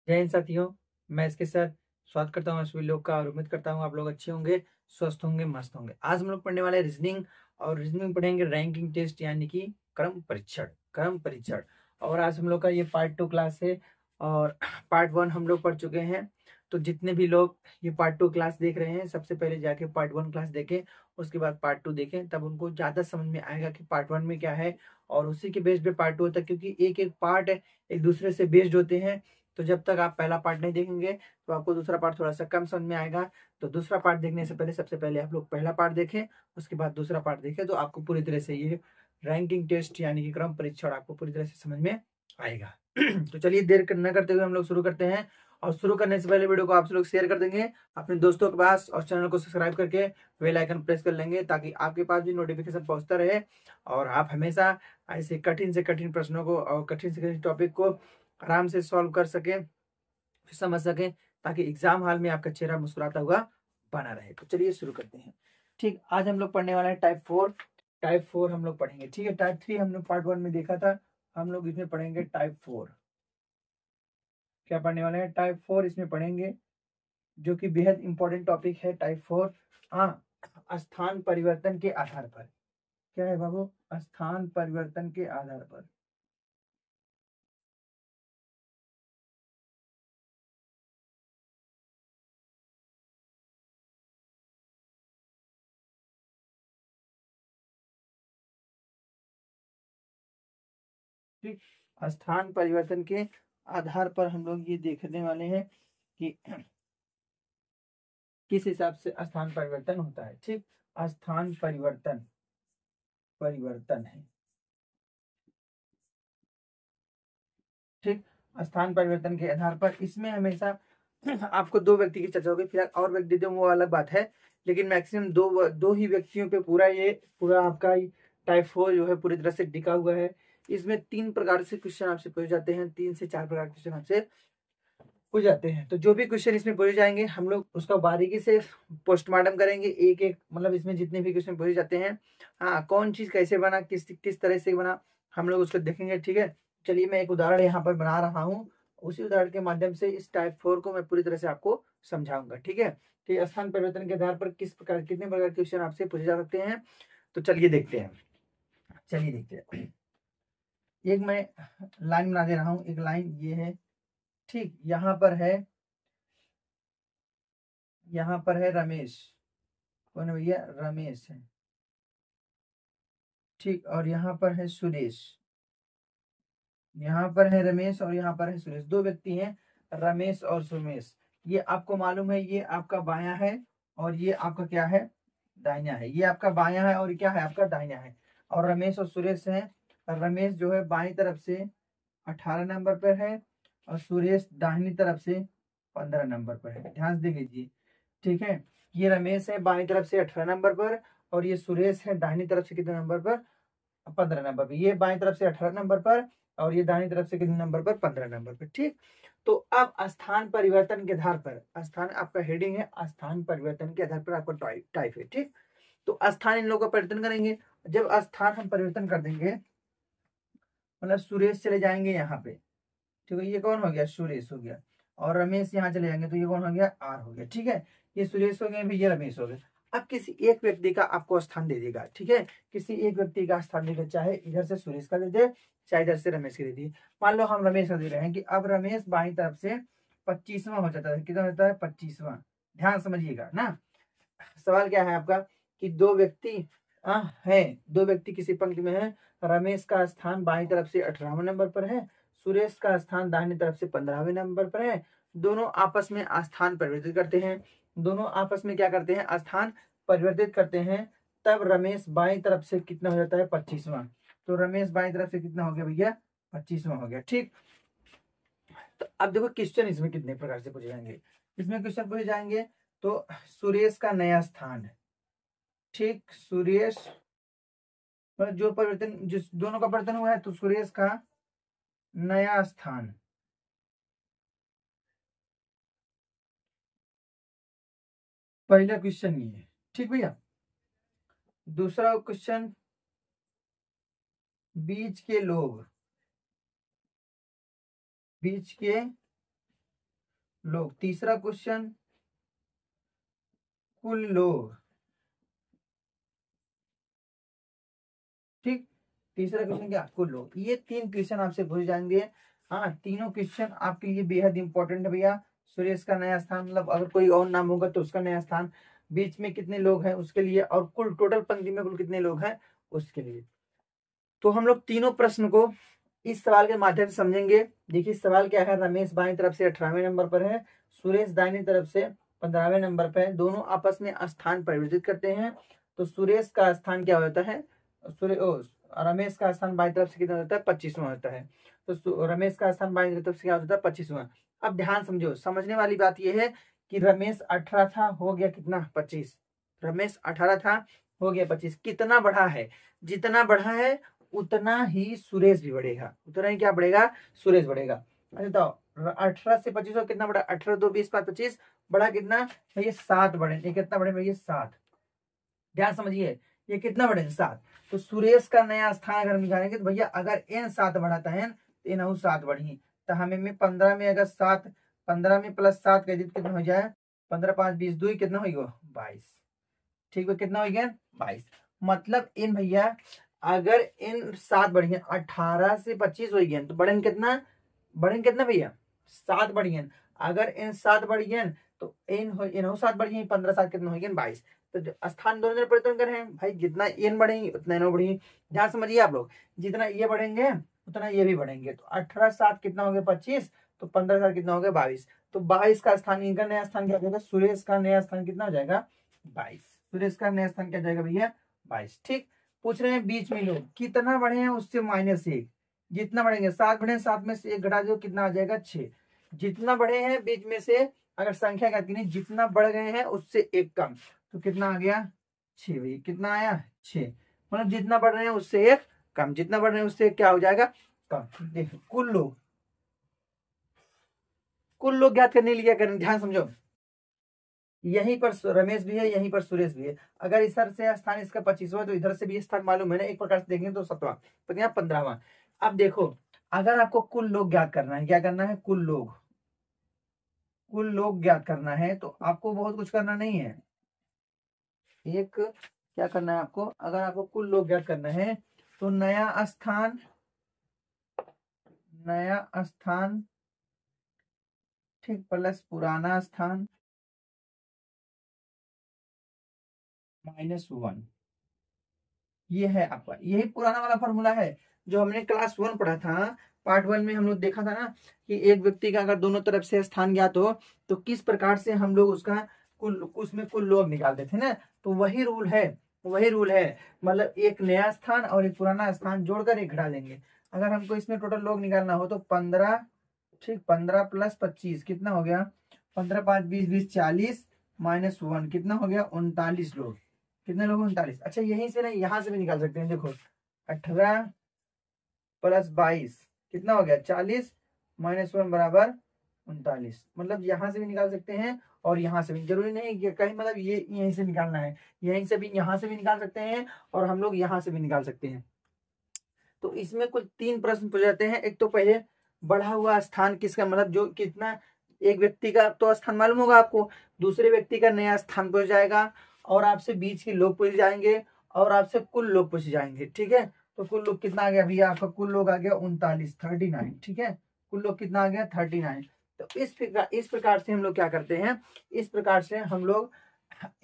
जय हिंद साथियों। मैं इसके साथ स्वागत करता हूँ सभी लोग का और उम्मीद करता हूँ आप लोग अच्छे होंगे, स्वस्थ होंगे, मस्त होंगे। आज हम लोग पढ़ने वाले रीजनिंग और रीजनिंग पढ़ेंगे रैंकिंग टेस्ट यानी कि क्रम परीक्षण। और आज हम लोग का ये पार्ट 2 क्लास है और पार्ट 1 हम लोग पढ़ चुके हैं। तो जितने भी लोग ये पार्ट 2 क्लास देख रहे हैं सबसे पहले जाके पार्ट 1 क्लास देखें, उसके बाद पार्ट 2 देखें, तब उनको ज़्यादा समझ में आएगा कि पार्ट 1 में क्या है और उसी के बेस पे पार्ट 2 होता है, क्योंकि एक एक पार्ट एक दूसरे से बेस्ड होते हैं। तो जब तक आप पहला पार्ट नहीं देखेंगे तो आपको दूसरा पार्ट थोड़ा सा कम समझ में आएगा। तो दूसरा पार्ट देखने से पहले सबसे पहले आप लोग पहला पार्ट देखें, उसके बाद दूसरा पार्ट देखें, तो आपको पूरी तरह से ये रैंकिंग टेस्ट यानी कि क्रम परीक्षण आपको पूरी तरह से समझ में आएगा। तो चलिए देर न करते हुए हम लोग शुरू करते हैं। और शुरू करने से पहले वीडियो को आप लोग शेयर कर देंगे अपने दोस्तों के पास और चैनल को सब्सक्राइब करके बेल आइकन प्रेस कर लेंगे, ताकि आपके पास भी नोटिफिकेशन पहुंचता रहे और आप हमेशा ऐसे कठिन से कठिन प्रश्नों को और कठिन से कठिन टॉपिक को आराम से सॉल्व कर सके, समझ सके, ताकि एग्जाम हॉल में आपका चेहरा मुस्कुराता हुआ बना रहे। तो चलिए शुरू करते हैं। ठीक, आज हम लोग पढ़ने वाले हैं टाइप 4 हम लोग पढ़ेंगे। ठीक है, टाइप 3 हम लोग पार्ट 1 में देखा था, हम लोग इसमें पढ़ेंगे टाइप 4। क्या पढ़ने वाले हैं? टाइप 4 इसमें पढ़ेंगे, जो कि बेहद इंपॉर्टेंट टॉपिक है टाइप 4। हाँ, स्थान परिवर्तन के आधार पर। क्या है बाबू? स्थान परिवर्तन के आधार पर। ठीक, स्थान परिवर्तन के आधार पर हम लोग ये देखने वाले हैं कि किस हिसाब से स्थान परिवर्तन होता है। ठीक, स्थान परिवर्तन परिवर्तन है। ठीक, स्थान परिवर्तन के आधार पर इसमें हमेशा आपको दो व्यक्ति की चर्चा होगी, फिर और व्यक्ति दे वो अलग बात है, लेकिन मैक्सिमम दो ही व्यक्तियों पे पूरा आपका टाइप 4 जो है पूरी तरह से टिका हुआ है। इसमें 3 प्रकार से क्वेश्चन आपसे पूछे जाते हैं, 3 से 4 प्रकार के क्वेश्चन आपसे हो जाते हैं। तो जो भी क्वेश्चन इसमें पूछे जाएंगे हम लोग उसका बारीकी से पोस्टमार्टम करेंगे, एक एक मतलब इसमें जितने भी क्वेश्चन पूछे जाते हैं, हाँ, कौन चीज कैसे बना, किस किस तरह से बना, हम लोग उसको देखेंगे। ठीक है, चलिए मैं एक उदाहरण यहाँ पर बना रहा हूँ, उसी उदाहरण के माध्यम से इस टाइप 4 को मैं पूरी तरह से आपको समझाऊंगा। ठीक है, ठीक, स्थान परिवर्तन के आधार पर कितने प्रकार के क्वेश्चन आपसे पूछे जा सकते हैं, तो चलिए देखते हैं। चलिए देखते हैं। एक मैं लाइन बना दे रहा हूँ, एक लाइन ये है। ठीक, यहाँ पर है रमेश। कौन है भैया? रमेश है। ठीक, और यहाँ पर है सुरेश। यहाँ पर है रमेश और यहाँ पर है सुरेश, दो व्यक्ति हैं, रमेश और सुमेश। ये आपको मालूम है, ये आपका बायां है और ये आपका क्या है? दाहिना है। ये आपका बायां है और ये क्या है? आपका दाहिना है। और रमेश और सुरेश हैं। रमेश जो है बाईं तरफ से 18 नंबर पर है और सुरेश दाहिनी तरफ से 15 नंबर पर है। ध्यान से देख लीजिए। ठीक है, ये रमेश है बाईं तरफ से 18 नंबर पर और ये सुरेश है दाहिनी तरफ से कितने नंबर पर? 15 नंबर पर। ये बाईं तरफ से 18 नंबर पर और ये दाहिनी तरफ से कितने नंबर पर? 15 नंबर पर। ठीक, तो अब स्थान परिवर्तन के आधार पर, स्थान आपका हेडिंग है, स्थान परिवर्तन के आधार पर आपका टाइप है। ठीक, तो स्थान इन लोगों का परिवर्तन करेंगे। जब स्थान हम परिवर्तन कर देंगे, मतलब सुरेश चले जाएंगे यहाँ पे, ठीक है, ये कौन हो गया? सुरेश हो गया। और रमेश यहाँ चले जाएंगे तो ये कौन हो गया? आर हो गया। ठीक है, ये सुरेश हो गए, ये रमेश हो गए। अब किसी एक व्यक्ति का आपको स्थान दे देगा। ठीक है, किसी एक व्यक्ति का स्थान दे दे, चाहे इधर से सुरेश का दे दे, चाहे इधर से रमेश का दे दिए। मान लो हम रमेश का दे रहे हैं कि अब रमेश बाई तरफ से 25वां हो जाता है। कितना होता है? 25वां। ध्यान समझिएगा ना। सवाल क्या है आपका कि दो व्यक्ति है, दो व्यक्ति किसी पंक्ति में है। रमेश का स्थान बाईं तरफ से 18वें नंबर पर है, सुरेश का स्थान दाहिनी तरफ से 15वें नंबर पर है। दोनों आपस में स्थान परिवर्तित करते हैं। दोनों आपस में क्या करते हैं? स्थान परिवर्तित करते हैं। तब रमेश बाईं तरफ से कितना हो जाता है? 25वां। तो रमेश बाईं तरफ से कितना हो गया भैया? 25वां हो गया। ठीक, तो अब देखो क्वेश्चन इसमें कितने प्रकार से पूछे जाएंगे। इसमें क्वेश्चन पूछे जाएंगे तो सुरेश का नया स्थान है। ठीक, सुरेश मतलब जो परिवर्तन, जिस दोनों का परिवर्तन हुआ है, तो सुरेश का नया स्थान। पहला क्वेश्चन ये है। ठीक भैया, दूसरा क्वेश्चन, बीच के लोग, बीच के लोग। तीसरा क्वेश्चन कुल लोग। ठीक, तीसरा क्वेश्चन क्या, कुल लोग। ये 3 क्वेश्चन आपसे पूछे जाएंगे। हाँ, तीनों क्वेश्चन आपके लिए बेहद इंपॉर्टेंट है भैया। सुरेश का नया स्थान, मतलब अगर कोई और नाम होगा तो उसका नया स्थान, बीच में कितने लोग हैं उसके लिए, और कुल टोटल पंक्ति में कुल कितने लोग हैं उसके लिए। तो हम लोग तीनों प्रश्न को इस सवाल के माध्यम से समझेंगे। देखिए सवाल क्या है, रमेश बाईं तरफ से 18वें नंबर पर है, सुरेश दाहिनी तरफ से 15वें नंबर पर है, दोनों आपस में स्थान परिवर्तित करते हैं। तो सुरेश का स्थान क्या होता है, रमेश का स्थान बाईं तरफ से कितना होता है, 25वां होता है। तो रमेश का स्थान बाईं तरफ से क्या होता है, 25वां। अब ध्यान समझो, समझने वाली बात यह है कि रमेश 18 था, हो गया कितना, 25। रमेश 18 था, हो गया 25। कितना बढ़ा है, जितना बढ़ा है उतना ही सुरेश भी बढ़ेगा, उतना ही क्या बढ़ेगा, सुरेश बढ़ेगा। अच्छा तो 18 से 25 और कितना बढ़ा, 18 2 20 5 25, बढ़ा कितना भैया, 7 बढ़े। ये कितना बढ़े भैया, 7। ध्यान समझिए, ये कितना बढ़े, 7। तो सुरेश का नया स्थान अगर हम निकालेंगे तो भैया अगर n 7 बढ़ाता है तो n 7 बढ़ी, तो हमें में 15 में अगर 7, 15 में प्लस 7 कर दी तो कितना हो जाए, 15 5 20 2 कितना होगा, 22। ठीक है, कितना हो गया, 22। मतलब इन भैया अगर इन 7 बढ़ गए, 18 से 25 हो गए तो बढ़ेन कितना, बढ़ेन कितना भैया, 7 बढ़ गए। अगर इन 7 बढ़ गए तो इन 7 बढ़ गए, 15 7 कितना हो गया, 22। तो स्थान दोनों जन परिवर्तन कर रहे हैं भाई, जितना इन बढ़ेंगे उतना इन बढ़ेंगे। ध्यान समझिए आप लोग, जितना ये बढ़ेंगे उतना ये भी बढ़ेंगे। तो 18 7 कितना हो गया, 25। तो 15 7 कितना हो गया, 22। तो 22 का स्थान, इनका नया स्थान क्या हो जाएगा, सुरेश का नया स्थान कितना हो जाएगा, 22। सुरेश का नया स्थान क्या जाएगा भैया, 22। ठीक, पूछ रहे हैं बीच में लोग कितना बढ़े हैं उससे -1। जितना बढ़ेंगे, 7 बढ़े, 7 में से 1 घटा दो, कितना आ जाएगा, 6। जितना बढ़े हैं बीच में से अगर संख्या ज्ञात करनी, जितना बढ़ गए हैं उससे 1 कम, तो कितना आ गया, 6। भाई कितना आया, 6। मतलब जितना बढ़ रहे हैं उससे 1 कम, जितना बढ़ रहे हैं उससे क्या हो जाएगा, कम। देखो कुल लोग, कुल लोग ज्ञात करने के लिए क्या करें, ध्यान समझो। यहीं पर रमेश भी है, यहीं पर सुरेश भी है। अगर इधर से स्थान इसका 25वां तो इधर से भी स्थान मालूम है ना, एक प्रकार से देखेंगे तो 7वां, तो यहाँ 15वां। अब देखो, अगर आपको कुल लोग ज्ञात करना है, क्या करना है, कुल लोग, कुल लोग ज्ञात करना है तो आपको बहुत कुछ करना नहीं है। एक क्या करना है आपको, अगर आपको कुल लोग ज्ञात करना है तो नया स्थान, नया स्थान ठीक प्लस पुराना स्थान -1, ये है आपका, यही पुराना वाला फॉर्मूला है जो हमने क्लास 1 पढ़ा था। पार्ट 1 में हम लोग देखा था ना कि एक व्यक्ति का अगर दोनों तरफ से स्थान ज्ञात हो तो किस प्रकार से हम लोग उसका कुल, उसमें कुल लोग निकालते थे ना। तो वही रूल है, वही रूल है। मतलब एक नया स्थान और एक पुराना स्थान जोड़कर एक घटा देंगे। अगर हमको इसमें टोटल लोग निकालना हो तो 15, ठीक, 15 प्लस 25 कितना हो गया, 15 5 20 20 40 -1 कितना हो गया, 39 लोग। कितने लोग, 39। अच्छा यहीं से नहीं, यहां से भी निकाल सकते हैं। देखो 18 प्लस 22 कितना हो गया, 40 -1 बराबर 39। मतलब यहां से भी निकाल सकते हैं और यहां से भी, जरूरी नहीं कि कहीं मतलब ये यहीं से निकालना है, यहीं से भी, यहां से भी निकाल सकते हैं और हम लोग यहां से भी निकाल सकते हैं। तो इसमें कुल 3 प्रश्न पूछे जाते हैं। एक तो पहले बढ़ा हुआ स्थान किसका, मतलब जो कितना, एक व्यक्ति का तो स्थान मालूम होगा आपको, दूसरे व्यक्ति का नया स्थान पूछ जाएगा, और आपसे बीच के लोग पूछ जाएंगे, और आपसे कुल लोग पूछ जाएंगे। ठीक है, तो कुल लोग कितना आ गया भैया, आपका कुल लोग आ गया 39, 39। ठीक है, कुल लोग कितना आ गया, 39। तो इस प्रकार से हम लोग क्या करते हैं, इस प्रकार से हम लोग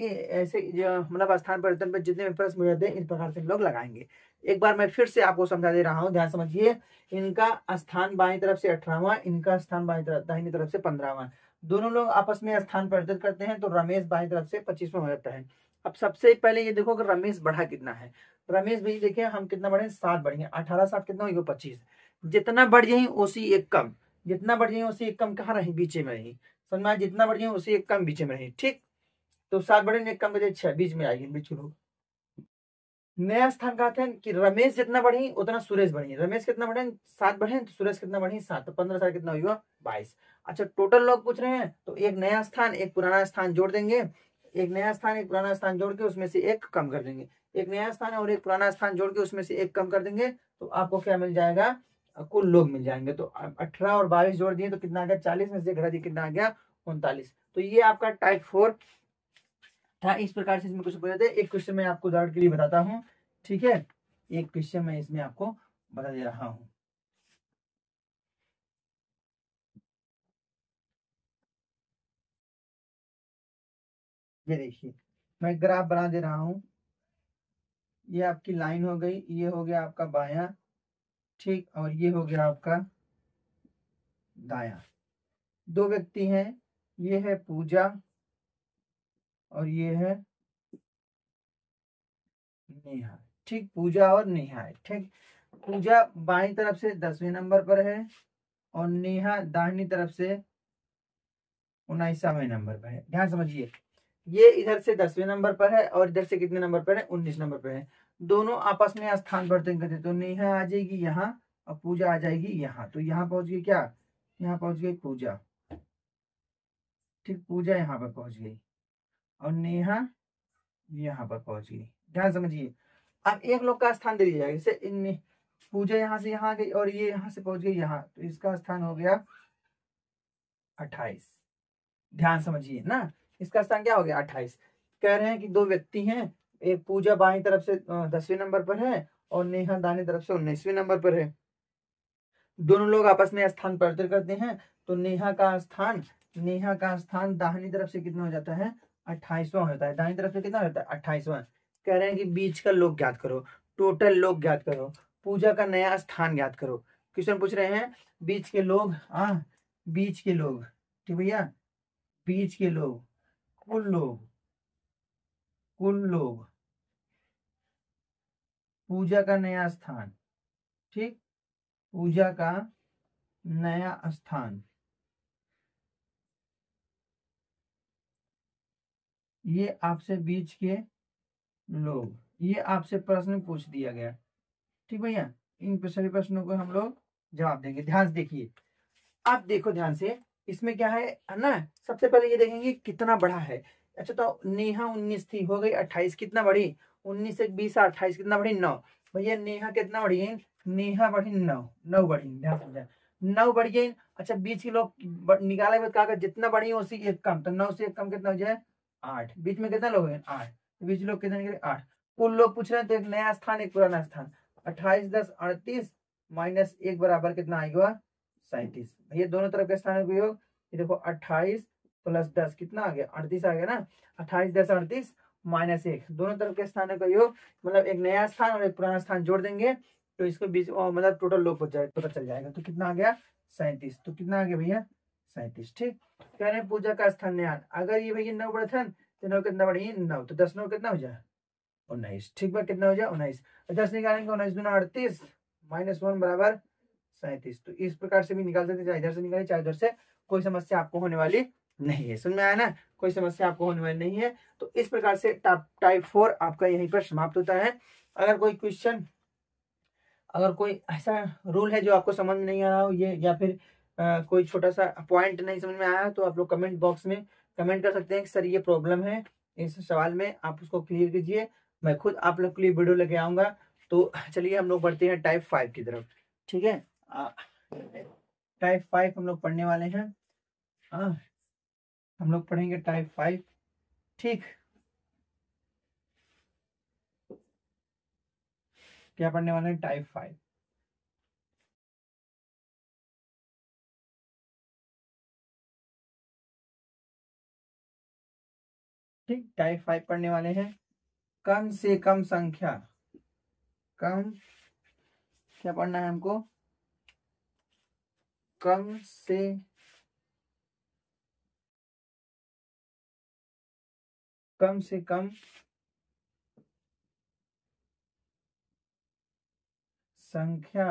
ऐसे मतलब स्थान परिवर्तन पर जितने भी प्रश्न जाते हैं इस प्रकार से हम लोग लगाएंगे। एक बार मैं फिर से आपको समझा दे रहा हूँ, ध्यान समझिए। इनका स्थान बाईं तरफ से 18वां, इनका स्थान बाईं तरफ, दाहिनी तरफ से 15वां। दोनों लोग आपस में स्थान परिवर्तित करते हैं तो रमेश बाईं तरफ से 25वां हो जाता है। अब सबसे पहले ये देखो कि रमेश बढ़ा कितना है। रमेश भाई देखिए हम कितना बढ़े, 7 बढ़े। 18 7 कितना हो, 25। जितना बढ़ जाए उसी एक कम, जितना बढ़ जाए उसी एक कम कहाँ रही, बीचे में रही। समझ में, जितना बढ़ जाए उसी एक कम बीचे में रही। ठीक, तो 7 बढ़े, एक कम बजे 6, बीच में आएगी, बीच के लोग। नया स्थान कहते हैं कि रमेश जितना बढ़ी उतना सुरेश बढ़ी। रमेश कितना बढ़े, 7 बढ़े, तो सुरेश कितना बढ़ी, 7। तो 15 7 कितना हुआ, 22। अच्छा टोटल लोग पूछ रहे हैं तो एक नया स्थान एक पुराना स्थान जोड़ देंगे, एक नया स्थान एक पुराना स्थान जोड़ के उसमें से एक कम कर देंगे, एक नया स्थान और एक पुराना स्थान जोड़ के उसमें से एक कम कर देंगे, तो आपको क्या मिल जाएगा, कुल लोग मिल जाएंगे। तो 18 और 22 जोड़ दिए तो कितना आ गया, 40 में से घटा दिए कितना आ गया, 39। तो ये आपका टाइप 4 था। इस प्रकार से इसमें कुछ पूछे थे। एक क्वेश्चन मैं आपको उदाहरण के लिए बताता हूँ, ठीक है। एक क्वेश्चन मैं इसमें आपको बता दे रहा हूँ। ये देखिए, मैं ग्राफ बना दे रहा हूँ। ये आपकी लाइन हो गई, ये हो गया आपका बायां, ठीक, और ये हो गया आपका दायां। दो व्यक्ति हैं, ये है पूजा और ये है नेहा, ठीक। पूजा और नेहा है, ठीक। पूजा बाईं तरफ से 10वें नंबर पर है और नेहा दाहिनी तरफ से 19वें नंबर पर है। ध्यान समझिए, ये इधर से 10वें नंबर पर है और इधर से कितने नंबर पर है, 19 नंबर पर है। दोनों आपस में स्थान परिवर्तन करते, तो नेहा आ जाएगी यहाँ और पूजा आ जाएगी यहाँ। तो यहाँ पहुंच गई क्या, यहाँ पहुंच गई पूजा, ठीक। पूजा यहाँ पर पहुंच गई और नेहा यहाँ पर पहुंच गई। ध्यान समझिए, अब एक लोग का स्थान दे दिया जाएगा। जैसे इन पूजा यहाँ से यहाँ गई और ये यहाँ से पहुंच गई यहाँ, तो इसका स्थान हो गया 28। ध्यान समझिए ना, इसका स्थान क्या हो गया 28। कह रहे हैं कि दो व्यक्ति हैं, एक पूजा बाईं तरफ से 10वें नंबर पर है और नेहा दाहिनी तरफ से 19वें नंबर पर है। दोनों लोग आपस में स्थान परिवर्तन करते हैं, तो नेहा का स्थान दाहिनी तरफ से कितना हो जाता है, 28वां हो जाता है। दाहिनी तरफ से कितना हो जाता है, 28वां। कह रहे हैं कि बीच का लोग ज्ञात करो, टोटल लोग ज्ञात करो, पूजा का नया स्थान ज्ञात करो। क्वेश्चन पूछ रहे हैं बीच के लोग, बीच के लोग, ठीक भैया, बीच के लोग, कुल लोग, पूजा का नया स्थान, ठीक, पूजा का नया स्थान, ये आपसे बीच के लोग, ये आपसे प्रश्न पूछ दिया गया, ठीक भैया। इन सभी प्रश्नों को हम लोग जवाब देंगे। ध्यान से देखिए, आप देखो ध्यान से, इसमें क्या है ना, सबसे पहले ये देखेंगे कितना बड़ा है। अच्छा, तो नेहा 19 थी, हो गई 28, कितना बढ़ी, 19 से 20 28 कितना बढ़ी, 9। भैया नेहा कितना बढ़ी, नेहा बढ़ी 9, 9 बढ़ी। ध्यान समझा, 9 बढ़ गई। अच्छा, बीच के लोग निकाले बाद कहा जितना बढ़ी उसी एक कम, तो 9 से एक कम कितना हो जाए, 8। बीच में कितना लोग हैं, 8। बीच लोग कितने निकले, 8। कुल लोग पूछ रहे हैं, तो एक नया स्थान एक पुराना स्थान, 28 10 38 माइनस 1 बराबर कितना आएगा, 37। भैया दोनों तरफ के स्थान का योग, ये देखो 28 प्लस 10 कितना आ गया, 38 आ गया ना। 28 10 38 माइनस 1, दोनों तरफ के स्थानों का योग, मतलब एक नया स्थान और एक पुराना स्थान जोड़ देंगे तो इसको बीच मतलब टोटल लोग पता चल जाएगा। तो कितना आ गया, 37। तो कितना आ गया भैया, 37, ठीक। कह रहे हैं पूजा का स्थान नया, अगर ये भैया 9 बढ़े थे तो 9 कितना बढ़ी, 9, तो 10 9 कितना हो जाए, 19, ठीक है। कितना हो जाए, 19। 10 निकालेंगे, 19 दूना 38 माइनस 1 बराबर 37। तो इस प्रकार से भी निकाल सकते, चाहे इधर से निकाले चाहे इधर से, कोई समस्या आपको होने वाली नहीं है। समझ में आया ना, कोई समस्या आपको होने वाली नहीं है। तो इस प्रकार से टाइप 4 आपका यहीं पर समाप्त होता है। अगर कोई क्वेश्चन, अगर कोई ऐसा रूल है जो आपको समझ में नहीं आ रहा हो ये, या फिर कोई छोटा सा पॉइंट नहीं समझ में आया तो आप लोग कमेंट बॉक्स में कमेंट कर सकते हैं कि सर ये प्रॉब्लम है इस सवाल में, आप उसको क्लियर कीजिए। मैं खुद आप लोग के लिए वीडियो लेके आऊंगा। तो चलिए हम लोग बढ़ते हैं टाइप 5 की तरफ, ठीक है। टाइप 5 हम लोग पढ़ने वाले हैं। हम लोग पढ़ेंगे टाइप 5, ठीक। क्या पढ़ने वाले हैं, टाइप 5। ठीक, टाइप 5 पढ़ने वाले हैं। कम से कम संख्या, कम, क्या पढ़ना है हमको, कम से कम संख्या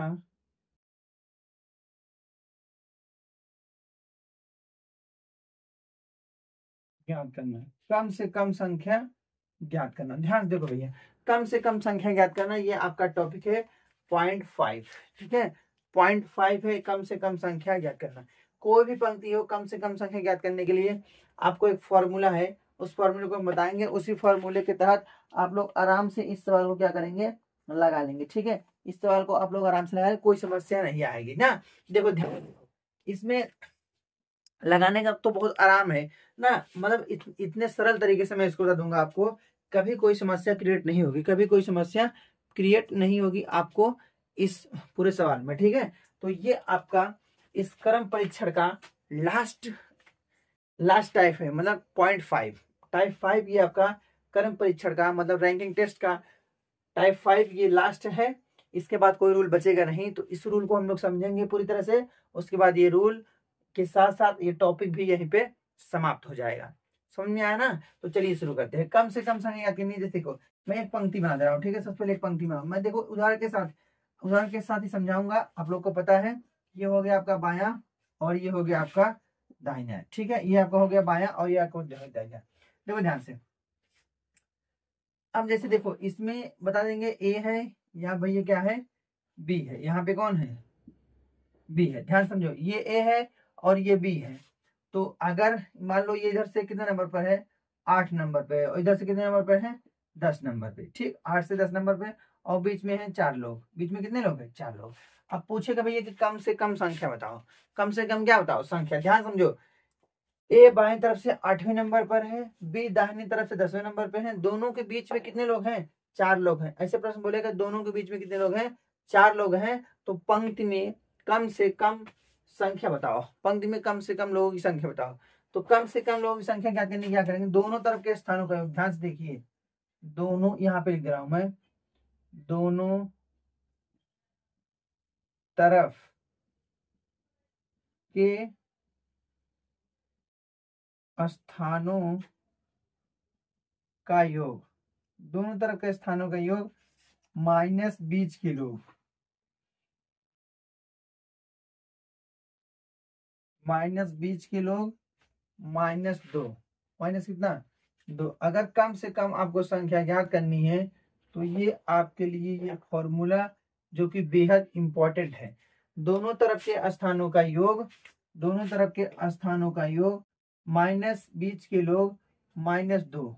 ज्ञात करना है। कम से कम संख्या ज्ञात करना, ध्यान से देखो भैया, कम से कम संख्या ज्ञात करना, ये आपका टॉपिक है पॉइंट 5, ठीक है। पॉइंट 5 है कम से कम संख्या ज्ञात करना। कोई भी पंक्ति हो, कम से कम संख्या ज्ञात करने के लिए आपको एक फॉर्मूला है, उस फॉर्मूले को हम बताएंगे। उसी फॉर्मूले के तहत आप लोग आराम से इस सवाल को क्या करेंगे, लगा लेंगे, ठीक है। इस सवाल को आप लोग आराम से लगाएंगे, कोई समस्या नहीं आएगी ना। देखो ध्यान, इसमें लगाने का तो बहुत आराम है ना, मतलब इतने सरल तरीके से मैं इसको बता दूंगा आपको, कभी कोई समस्या क्रिएट नहीं होगी, कभी कोई समस्या क्रिएट नहीं होगी आपको इस पूरे सवाल में, ठीक है। तो ये आपका इस क्रम परीक्षण का लास्ट लास्ट टाइप है, मतलब .5 टाइप 5, ये आपका क्रम परीक्षण का मतलब रैंकिंग टेस्ट का टाइप 5 ये लास्ट है। इसके बाद कोई रूल बचेगा नहीं, तो इस रूल को हम लोग समझेंगे पूरी तरह से, उसके बाद ये रूल के साथ साथ ये टॉपिक भी यहीं पे समाप्त हो जाएगा। समझ में आया ना? तो चलिए शुरू करते हैं। कम से कम संख्या कितनी, जैसे देखो मैं एक पंक्ति बना दे रहा हूँ, ठीक है। सबसे पहले एक पंक्ति बना, मैं देखो उदाहरण के साथ ही समझाऊंगा। आप लोग को पता है ये हो गया आपका बायां और ये हो गया आपका दाहिना, ठीक है। ये आपका हो गया बायां और ये आपका दाहिना। देखो ध्यान से, अब जैसे देखो इसमें बता देंगे ए है, या भैया क्या है, बी है। यहाँ पे कौन है, बी है। ध्यान समझो, ये ए है और ये बी है। तो अगर मान लो ये इधर से कितने नंबर पर है, 8 नंबर पे, और इधर से कितने नंबर पर है, 10 नंबर पे, ठीक। 8 से 10 नंबर पे, और बीच में है 4 लोग। बीच में कितने लोग हैं, 4 लोग। अब पूछेगा भैया कि कम से कम संख्या बताओ, कम से कम क्या बताओ, संख्या। ध्यान समझो, ए बाएं तरफ से 8वें नंबर पर है, बी दाहिनी तरफ से 10वें नंबर पे है, दोनों के बीच में कितने लोग हैं, 4 लोग हैं। ऐसे प्रश्न बोलेगा दोनों के बीच में कितने लोग हैं, 4 लोग हैं। तो पंक्ति में कम से कम संख्या बताओ, पंक्ति में कम से कम लोगों की संख्या बताओ। तो कम से कम लोगों की संख्या क्या करनी, क्या करेंगे, दोनों तरफ के स्थानों का योग। ध्यान से देखिए, दोनों, यहाँ पे लिख रहा हूं मैं, दोनों तरफ के स्थानों का योग, दोनों तरफ के स्थानों का योग माइनस बीच के लोग, माइनस बीच के लोग, -2, माइनस कितना, 2। अगर कम से कम आपको संख्या ज्ञात करनी है तो ये आपके लिए ये फॉर्मूला जो कि बेहद इंपॉर्टेंट है। दोनों तरफ के स्थानों का योग, दोनों तरफ के स्थानों का योग माइनस बीच के लोग -2,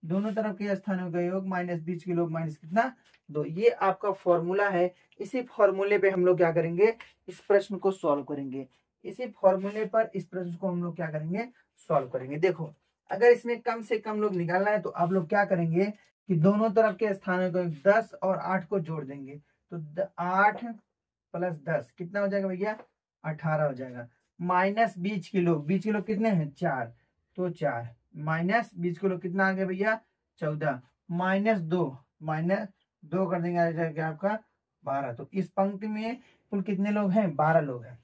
दोनों तरफ के स्थानों का योग माइनस बीच के लोग माइनस कितना, 2। ये आपका फॉर्मूला है। इसी फॉर्मूले पे हम लोग क्या करेंगे, इस प्रश्न को सॉल्व करेंगे। इसी फॉर्मूले पर इस प्रश्न को हम लोग क्या करेंगे, सॉल्व करेंगे। देखो अगर इसमें कम से कम लोग निकालना है तो आप लोग क्या करेंगे कि दोनों तरफ के स्थानों को 10 और 8 को जोड़ देंगे। तो 8 + 10 कितना हो जाएगा भैया, 18 हो जाएगा। माइनस बीच के लोग, बीच के लोग कितने हैं, 4, तो 4 माइनस बीच के लोग कितना आ गया भैया, 14, -2, -2 कर देंगे, आ जाएगा आपका 12। तो इस पंक्ति में कुल कितने लोग हैं, 12 लोग हैं।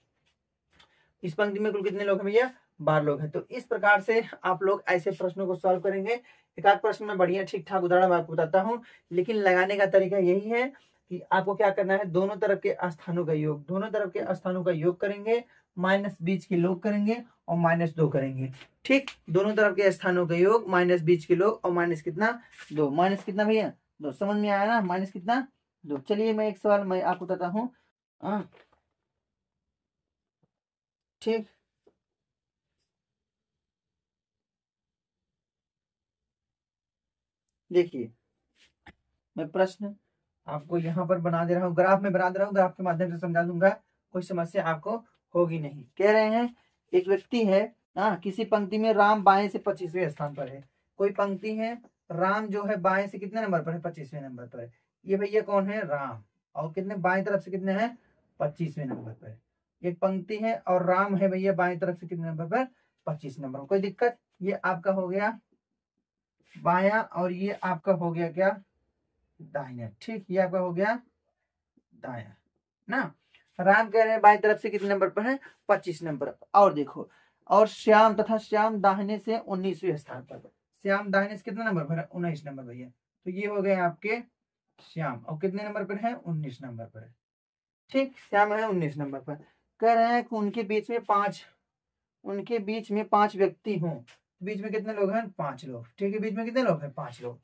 इस पंक्ति में कुल कितने लोग हैं भैया, 12 लोग हैं। तो इस प्रकार से आप लोग ऐसे प्रश्नों को सॉल्व करेंगे। एक आध प्रश्न में बढ़िया ठीक ठाक उदाहरण आपको बताता हूँ, लेकिन लगाने का तरीका यही है कि आपको क्या करना है, दोनों तरफ के स्थानों का योग, दोनों तरफ के स्थानों का योग करेंगे, माइनस बीच के लोग करेंगे और -2 करेंगे, ठीक। दोनों तरफ के स्थानों का योग माइनस बीच के लोग और माइनस कितना, 2, माइनस कितना भैया, 2। समझ में आया ना, माइनस कितना, 2। चलिए मैं एक सवाल मैं आपको बताता हूँ, ठीक। देखिए मैं प्रश्न आपको यहाँ पर बना दे रहा हूँ, ग्राफ में बना दे रहा हूँ, ग्राफ के माध्यम से समझा दूंगा, कोई समस्या आपको होगी नहीं। कह रहे हैं एक व्यक्ति है, किसी पंक्ति में राम बाएं से 25वें स्थान पर है। कोई पंक्ति है, राम जो है बाएं से कितने नंबर पर है, 25वें नंबर पर है। ये भैया कौन है, राम, और कितने बाएं तरफ से कितने हैं, 25वें नंबर पर। एक पंक्ति है और राम है भैया बाएं तरफ से कितने नंबर पर, 25 नंबर। कोई दिक्कत, ये आपका हो गया बाया और ये आपका हो गया क्या, दाहिना, ठीक। ये आपका हो गया दाया ना। राम कह रहे हैं बाएं तरफ से कितने नंबर पर है, 25 नंबर। और देखो, और श्याम तथा श्याम दाहिने से 19वें स्थान पर। श्याम दाहिने से कितने नंबर पर है, 19 नंबर भैया। तो ये हो गए आपके श्याम, और कितने नंबर पर है, 19 नंबर पर है, ठीक। श्याम है 19 नंबर पर। कह रहे हैं कि उनके बीच में 5 व्यक्ति हों। बीच में कितने लोग हैं, 5 लोग, ठीक है। बीच में कितने लोग हैं, 5 लोग।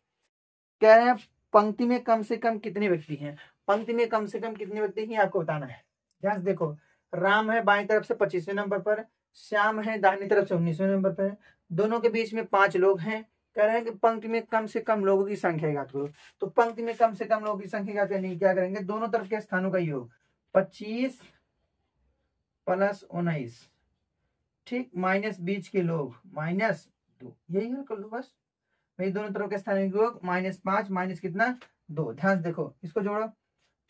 कह रहे हैं पंक्ति में कम से कम कितने व्यक्ति हैं, पंक्ति में कम से कम कितने व्यक्ति हैं आपको बताना है। ध्यान से देखो, राम है बाएं तरफ से 25वें नंबर पर, श्याम है दाहिनी तरफ से 19वें नंबर पर, दोनों के बीच में 5 लोग हैं। कह रहे हैं कि पंक्ति में कम से कम लोगों की संख्या ज्ञात करो। तो पंक्ति में कम से कम लोगों की संख्या ज्ञात करने की क्या करेंगे, दोनों तरफ के स्थानों का योग, 25 + 19, ठीक, माइनस बीच के लोग -2, यही हल कर लो बस भाई। दोनों तरफ के स्थानीय योग -5 माइनस कितना 2। ध्यान से देखो, इसको जोड़ो,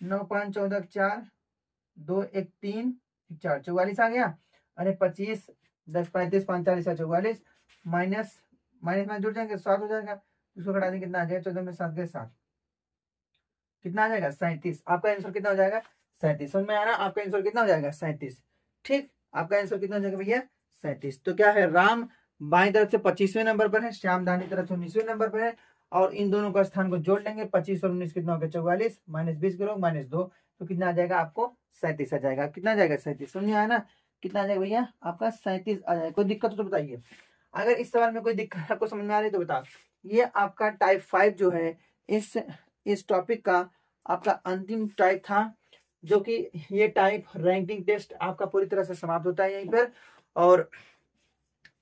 9 5 14 4, 2 1 3 4, 44 आ गया। अरे 25 10 35 5 40 44, माइनस माइनस में जुड़ जाएंगे 7 हो जाएगा। इसको घटा देंगे, कितना आ जाएगा, 14 में 7 गए 7, कितना आ जाएगा 37। आपका आंसर कितना हो जाएगा 37। समझ में आ रहा है, आपका आंसर कितना हो जाएगा 37। ठीक, आपका आंसर कितना हो जाएगा भैया 37। तो क्या है, राम बाएं तरफ से 25वें नंबर पर है, श्याम दाहिनी तरफ से 19वें नंबर पर है। और इन दोनों का स्थान को जोड़ लेंगे, 25 और 19 कितना हो गया 44, माइनस 20 करो -2, तो कितना आ जाएगा आपको 37 आ जाएगा। कितना आ जाएगा 37, समझ में आया ना, कितना आ जाएगा भैया आपका 37 आ जाएगा। कोई दिक्कत हो तो बताइए, अगर इस सवाल में कोई दिक्कत आपको समझ में आ रही है तो बताओ। ये आपका टाइप 5 जो है इस टॉपिक का आपका अंतिम टाइप था, जो कि ये टाइप रैंकिंग टेस्ट आपका पूरी तरह से समाप्त होता है यहीं पर। और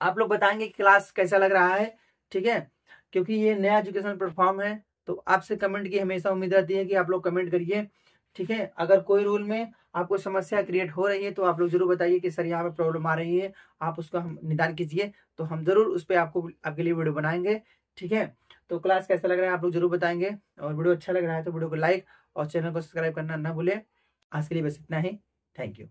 आप लोग बताएंगे क्लास कैसा लग रहा है, ठीक है, क्योंकि ये नया एजुकेशन प्लेटफॉर्म है। तो आपसे कमेंट की हमेशा उम्मीद रहती है कि आप लोग कमेंट करिए, ठीक है। अगर कोई रूल में आपको समस्या क्रिएट हो रही है तो आप लोग जरूर बताइए कि सर यहाँ पे प्रॉब्लम आ रही है, आप उसका हम निदान कीजिए, तो हम जरूर उस पर आपके लिए वीडियो बनाएंगे, ठीक है। तो क्लास कैसा लग रहा है आप लोग जरूर बताएंगे, और वीडियो अच्छा लग रहा है तो वीडियो को लाइक और चैनल को सब्सक्राइब करना ना भूलें। आज के लिए बस इतना ही, थैंक यू।